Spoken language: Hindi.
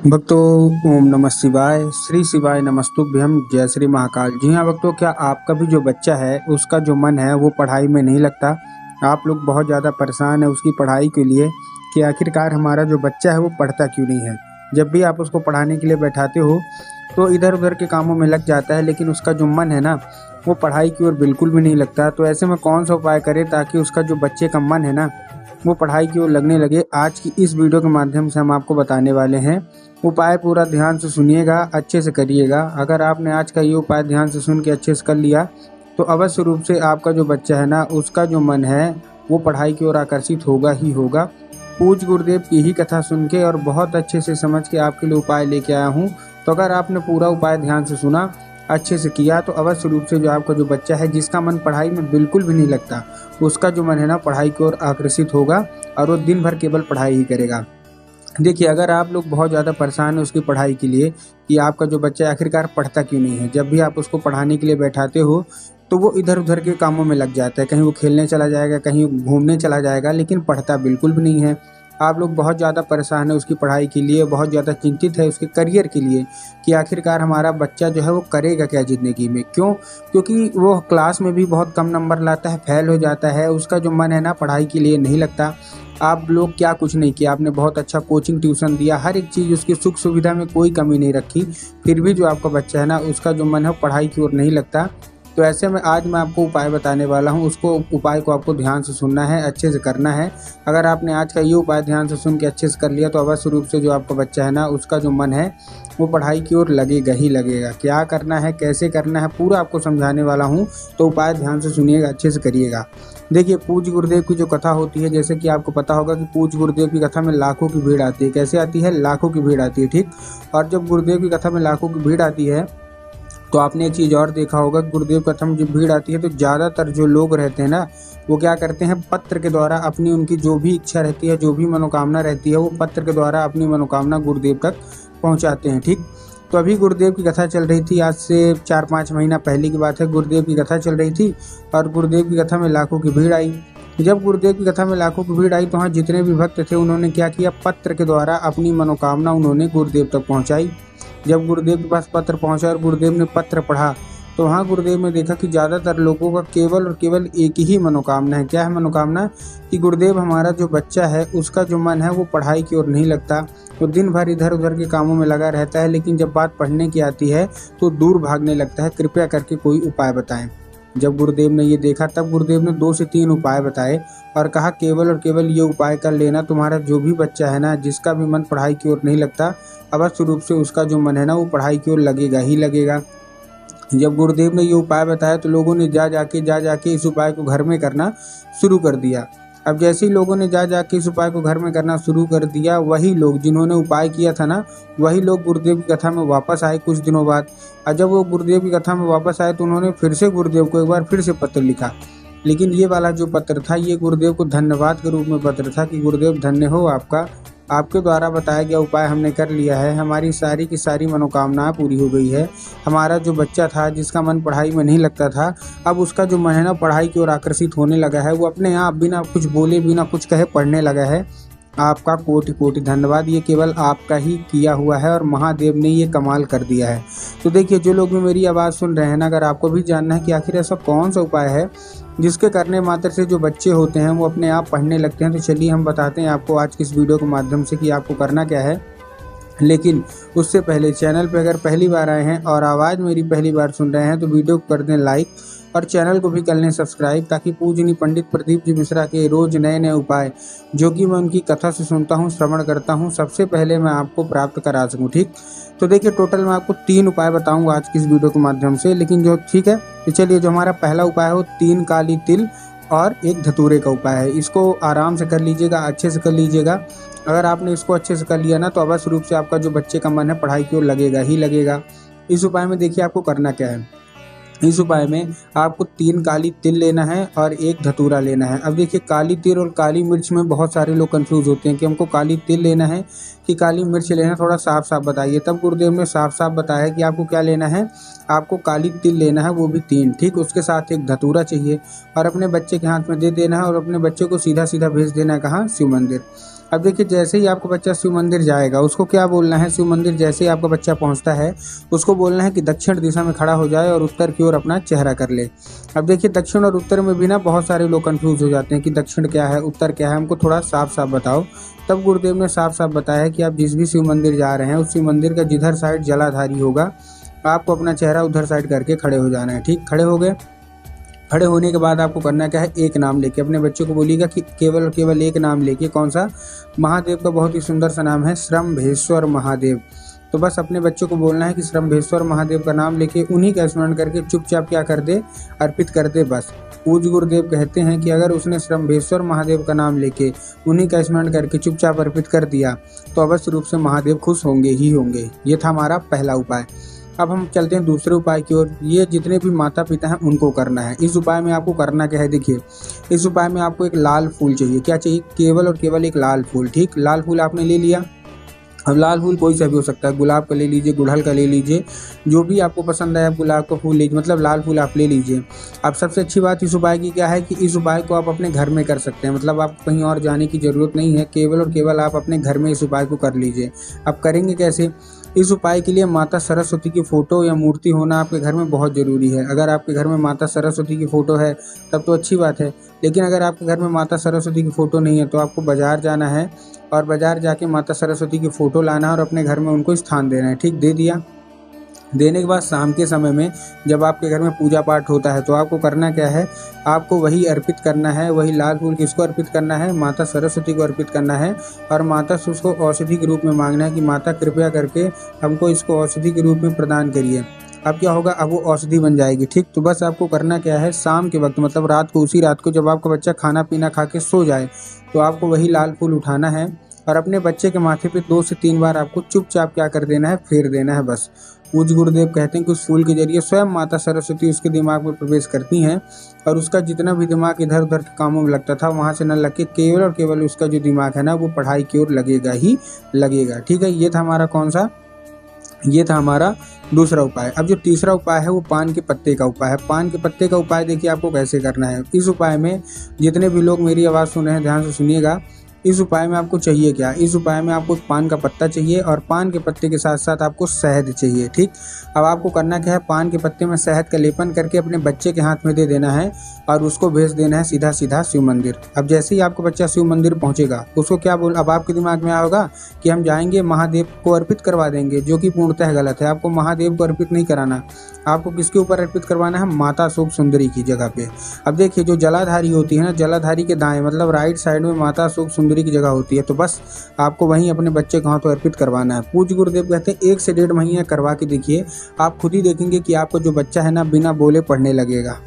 भक्तों, ओम नमः शिवाय। श्री शिवाय नमस्तुभ्यम। जय श्री महाकाल। जी हाँ भक्तों, क्या आपका भी जो बच्चा है उसका जो मन है वो पढ़ाई में नहीं लगता? आप लोग बहुत ज़्यादा परेशान है उसकी पढ़ाई के लिए कि आखिरकार हमारा जो बच्चा है वो पढ़ता क्यों नहीं है। जब भी आप उसको पढ़ाने के लिए बैठाते हो तो इधर उधर के कामों में लग जाता है, लेकिन उसका जो मन है ना वो पढ़ाई की ओर बिल्कुल भी नहीं लगता। तो ऐसे में कौन सा उपाय करें ताकि उसका जो बच्चे का मन है ना वो पढ़ाई की ओर लगने लगे। आज की इस वीडियो के माध्यम से हम आपको बताने वाले हैं। उपाय पूरा ध्यान से सुनिएगा, अच्छे से करिएगा। अगर आपने आज का ये उपाय ध्यान से सुन के अच्छे से कर लिया तो अवश्य रूप से आपका जो बच्चा है ना उसका जो मन है वो पढ़ाई की ओर आकर्षित होगा ही होगा। पूज्य गुरुदेव की ही कथा सुन के और बहुत अच्छे से समझ के आपके लिए उपाय लेके आया हूँ। तो अगर आपने पूरा उपाय ध्यान से सुना, अच्छे से किया, तो अवश्य रूप से जो आपका जो बच्चा है जिसका मन पढ़ाई में बिल्कुल भी नहीं लगता उसका जो मन है ना पढ़ाई की ओर आकर्षित होगा और वो दिन भर केवल पढ़ाई ही करेगा। देखिए, अगर आप लोग बहुत ज़्यादा परेशान हैं उसकी पढ़ाई के लिए कि आपका जो बच्चा आखिरकार पढ़ता क्यों नहीं है, जब भी आप उसको पढ़ाने के लिए बैठाते हो तो वो इधर उधर के कामों में लग जाता है। कहीं वो खेलने चला जाएगा, कहीं घूमने चला जाएगा, लेकिन पढ़ता बिल्कुल भी नहीं है। आप लोग बहुत ज़्यादा परेशान है उसकी पढ़ाई के लिए, बहुत ज़्यादा चिंतित है उसके करियर के लिए कि आखिरकार हमारा बच्चा जो है वो करेगा क्या ज़िंदगी में। क्यों? क्योंकि वो क्लास में भी बहुत कम नंबर लाता है, फेल हो जाता है, उसका जो मन है ना पढ़ाई के लिए नहीं लगता। आप लोग क्या कुछ नहीं किया, आपने बहुत अच्छा कोचिंग ट्यूशन दिया, हर एक चीज़ उसकी सुख सुविधा में कोई कमी नहीं रखी, फिर भी जो आपका बच्चा है ना उसका जो मन है वो पढ़ाई की ओर नहीं लगता। तो ऐसे में आज मैं आपको उपाय बताने वाला हूँ, उसको उपाय को आपको ध्यान से सुनना है, अच्छे से करना है। अगर आपने आज का ये उपाय ध्यान से सुन के अच्छे से कर लिया तो अवश्य रूप से जो आपका बच्चा है ना उसका जो मन है वो पढ़ाई की ओर लगेगा ही लगेगा। क्या करना है, कैसे करना है, पूरा आपको समझाने वाला हूँ, तो उपाय ध्यान से सुनिएगा, अच्छे से करिएगा। देखिए, पूज्य गुरुदेव की जो कथा होती है, जैसे कि आपको पता होगा कि पूज्य गुरुदेव की कथा में लाखों की भीड़ आती है। कैसे आती है? लाखों की भीड़ आती है, ठीक। और जब गुरुदेव की कथा में लाखों की भीड़ आती है तो आपने एक चीज़ और देखा होगा, गुरुदेव कथा में जब भीड़ आती है तो ज़्यादातर जो लोग रहते हैं ना वो क्या करते हैं, पत्र के द्वारा अपनी उनकी जो भी इच्छा रहती है, जो भी मनोकामना रहती है, वो पत्र के द्वारा अपनी मनोकामना गुरुदेव तक पहुंचाते हैं, ठीक। तो अभी गुरुदेव की कथा चल रही थी, आज से 4-5 महीना पहले की बात है। गुरुदेव की कथा चल रही थी और गुरुदेव की कथा में लाखों की भीड़ आई। जब गुरुदेव की कथा में लाखों की भीड़ आई तो वहाँ जितने भी भक्त थे उन्होंने क्या किया, पत्र के द्वारा अपनी मनोकामना उन्होंने गुरुदेव तक पहुँचाई। जब गुरुदेव के पास पत्र पहुंचा और गुरुदेव ने पत्र पढ़ा तो वहाँ गुरुदेव ने देखा कि ज़्यादातर लोगों का केवल और केवल एक ही मनोकामना है। क्या है मनोकामना? कि गुरुदेव, हमारा जो बच्चा है उसका जो मन है वो पढ़ाई की ओर नहीं लगता, वो दिन भर इधर उधर के कामों में लगा रहता है, लेकिन जब बात पढ़ने की आती है तो दूर भागने लगता है। कृपया करके कोई उपाय बताएं। जब गुरुदेव ने ये देखा तब गुरुदेव ने 2 से 3 उपाय बताए और कहा, केवल और केवल ये उपाय कर लेना, तुम्हारा जो भी बच्चा है ना जिसका भी मन पढ़ाई की ओर नहीं लगता, अवश्य रूप से उसका जो मन है ना वो पढ़ाई की ओर लगेगा ही लगेगा। जब गुरुदेव ने ये उपाय बताया तो लोगों ने जा जाके इस उपाय को घर में करना शुरू कर दिया। अब जैसे ही लोगों ने जा जाके इस उपाय को घर में करना शुरू कर दिया, वही लोग जिन्होंने उपाय किया था ना वही लोग गुरुदेव की कथा में वापस आए कुछ दिनों बाद। और जब वो गुरुदेव की कथा में वापस आए तो उन्होंने फिर से गुरुदेव को एक बार फिर से पत्र लिखा। लेकिन ये वाला जो पत्र था ये गुरुदेव को धन्यवाद के रूप में पत्र था कि गुरुदेव, धन्य हो आपका, आपके द्वारा बताया गया उपाय हमने कर लिया है, हमारी सारी की सारी मनोकामनाएं पूरी हो गई है। हमारा जो बच्चा था जिसका मन पढ़ाई में नहीं लगता था, अब उसका जो मन है ना पढ़ाई की ओर आकर्षित होने लगा है, वो अपने आप बिना कुछ बोले बिना कुछ कहे पढ़ने लगा है। आपका कोटि कोटि धन्यवाद, ये केवल आपका ही किया हुआ है और महादेव ने ये कमाल कर दिया है। तो देखिए, जो लोग भी मेरी आवाज़ सुन रहे हैं ना, अगर आपको भी जानना है कि आखिर ऐसा कौन सा उपाय है जिसके करने मात्र से जो बच्चे होते हैं वो अपने आप पढ़ने लगते हैं, तो चलिए हम बताते हैं आपको आज की इस वीडियो के माध्यम से कि आपको करना क्या है। लेकिन उससे पहले चैनल पर अगर पहली बार आए हैं और आवाज़ मेरी पहली बार सुन रहे हैं तो वीडियो को कर दें लाइक और चैनल को भी कर लें सब्सक्राइब, ताकि पूजनीय पंडित प्रदीप जी मिश्रा के रोज़ नए नए उपाय जो कि मैं उनकी कथा से सुनता हूँ, श्रवण करता हूँ, सबसे पहले मैं आपको प्राप्त करा सकूँ, ठीक। तो देखिए, टोटल मैं आपको 3 उपाय बताऊँगा आज की इस वीडियो के माध्यम से, लेकिन जो ठीक है। तो चलिए, जो हमारा पहला उपाय है वो 3 काली तिल और 1 धतूरे का उपाय है। इसको आराम से कर लीजिएगा, अच्छे से कर लीजिएगा। अगर आपने इसको अच्छे से कर लिया ना तो अवश्य रूप से आपका जो बच्चे का मन है पढ़ाई की ओर लगेगा ही लगेगा। इस उपाय में देखिए आपको करना क्या है। इस उपाय में आपको 3 काली तिल लेना है और 1 धतूरा लेना है। अब देखिए, काली तिल और काली मिर्च में बहुत सारे लोग कंफ्यूज होते हैं कि हमको काली तिल लेना है कि काली मिर्च लेना है, थोड़ा साफ साफ बताइए। तब गुरुदेव ने साफ साफ बताया कि आपको क्या लेना है, आपको काली तिल लेना है, वो भी 3, ठीक। उसके साथ 1 धतूरा चाहिए और अपने बच्चे के हाथ में दे देना है और अपने बच्चे को सीधा सीधा भेज देना है कहाँ? शिव मंदिर। अब देखिए जैसे ही आपका बच्चा शिव मंदिर जाएगा उसको क्या बोलना है, शिव मंदिर जैसे ही आपका बच्चा पहुंचता है उसको बोलना है कि दक्षिण दिशा में खड़ा हो जाए और उत्तर की ओर अपना चेहरा कर ले। अब देखिए दक्षिण और उत्तर में भी ना बहुत सारे लोग कंफ्यूज हो जाते हैं कि दक्षिण क्या है उत्तर क्या है, हमको थोड़ा साफ साफ बताओ। तब गुरुदेव ने साफ साफ बताया कि आप जिस भी शिव मंदिर जा रहे हैं उस शिव मंदिर का जिधर साइड जलाधारी होगा आपको अपना चेहरा उधर साइड करके खड़े हो जाना है। ठीक, खड़े हो गए। खड़े होने के बाद आपको करना क्या है, एक नाम लेके अपने बच्चों को बोलिएगा कि केवल और केवल एक नाम लेके, कौन सा, महादेव का बहुत ही सुंदर सा नाम है श्रम्भेश्वर महादेव। तो बस अपने बच्चों को बोलना है कि श्रम्भेश्वर महादेव का नाम लेके उन्हीं का स्मरण करके चुपचाप क्या कर दे, अर्पित कर दे बस। पूज्य गुरुदेव कहते हैं कि अगर उसने श्रम्भेश्वर महादेव का नाम लेके उन्हीं का स्मरण करके चुपचाप अर्पित कर दिया तो अवश्य रूप से महादेव खुश होंगे ही होंगे। ये था हमारा पहला उपाय। अब हम चलते हैं दूसरे उपाय की ओर। ये जितने भी माता पिता हैं उनको करना है। इस उपाय में आपको करना क्या है, देखिए इस उपाय में आपको एक लाल फूल चाहिए। क्या चाहिए, केवल और केवल एक लाल फूल। ठीक, लाल फूल आपने ले लिया। अब लाल फूल कोई सा भी हो सकता है, गुलाब का ले लीजिए, गुड़हल का ले लीजिए, जो भी आपको पसंद है आप गुलाब का फूल लीजिए, मतलब लाल फूल आप ले लीजिए। अब सबसे अच्छी बात इस उपाय की क्या है कि इस उपाय को आप अपने घर में कर सकते हैं, मतलब आप कहीं और जाने की ज़रूरत नहीं है, केवल और केवल आप अपने घर में इस उपाय को कर लीजिए। अब करेंगे कैसे, इस उपाय के लिए माता सरस्वती की फ़ोटो या मूर्ति होना आपके घर में बहुत ज़रूरी है। अगर आपके घर में माता सरस्वती की फ़ोटो है तब तो अच्छी बात है, लेकिन अगर आपके घर में माता सरस्वती की फ़ोटो नहीं है तो आपको बाज़ार जाना है और बाज़ार जाके माता सरस्वती की फ़ोटो लाना है और अपने घर में उनको स्थान देना है। ठीक, दे दिया। देने के बाद शाम के समय में जब आपके घर में पूजा पाठ होता है तो आपको करना क्या है, आपको वही अर्पित करना है, वही लाल फूल किसको अर्पित करना है, माता सरस्वती को अर्पित करना है। और माता से उसको औषधि के रूप में मांगना है कि माता कृपया करके हमको इसको औषधि के रूप में प्रदान करिए। अब क्या होगा, अब वो औषधि बन जाएगी। ठीक, तो बस आपको करना क्या है, शाम के वक्त मतलब रात को, उसी रात को जब आपका बच्चा खाना पीना खा के सो जाए तो आपको वही लाल फूल उठाना है और अपने बच्चे के माथे पे 2 से 3 बार आपको चुपचाप क्या कर देना है, फेर देना है बस। पूज्य गुरुदेव कहते हैं कि उस फूल के जरिए स्वयं माता सरस्वती उसके दिमाग में प्रवेश करती हैं और उसका जितना भी दिमाग इधर उधर के कामों में लगता था वहाँ से न लग के केवल और केवल उसका जो दिमाग है ना वो पढ़ाई की ओर लगेगा ही लगेगा। ठीक है, ये था हमारा कौन सा, ये था हमारा दूसरा उपाय। अब जो तीसरा उपाय है वो पान के पत्ते का उपाय है। पान के पत्ते का उपाय देखिए आपको कैसे करना है। इस उपाय में जितने भी लोग मेरी आवाज़ सुन रहे हैं ध्यान से सुनिएगा। इस उपाय में आपको चाहिए क्या, इस उपाय में आपको पान का पत्ता चाहिए और पान के पत्ते के साथ साथ आपको शहद चाहिए। ठीक, अब आपको करना क्या है, पान के पत्ते में शहद का लेपन करके अपने बच्चे के हाथ में दे देना है और उसको भेज देना है सीधा सीधा शिव मंदिर। अब जैसे ही आपका बच्चा शिव मंदिर पहुंचेगा उसको क्या बोल, अब आपके दिमाग में आएगा कि हम जाएंगे महादेव को अर्पित करवा देंगे, जो कि पूर्णतः गलत है। आपको महादेव को अर्पित नहीं कराना, आपको किसके ऊपर अर्पित करवाना है, माता अशोक सुंदरी की जगह पे। अब देखिए जो जलाधारी होती है ना, जलाधारी के दाएं मतलब राइट साइड में माता अशोक सुंदरी की जगह होती है, तो बस आपको वहीं अपने बच्चे को हाथों अर्पित करवाना है। पूज्य गुरुदेव कहते हैं 1 से 1.5 महीने करवा के देखिए, आप खुद ही देखेंगे कि आपको जो बच्चा है ना बिना बोले पढ़ने लगेगा।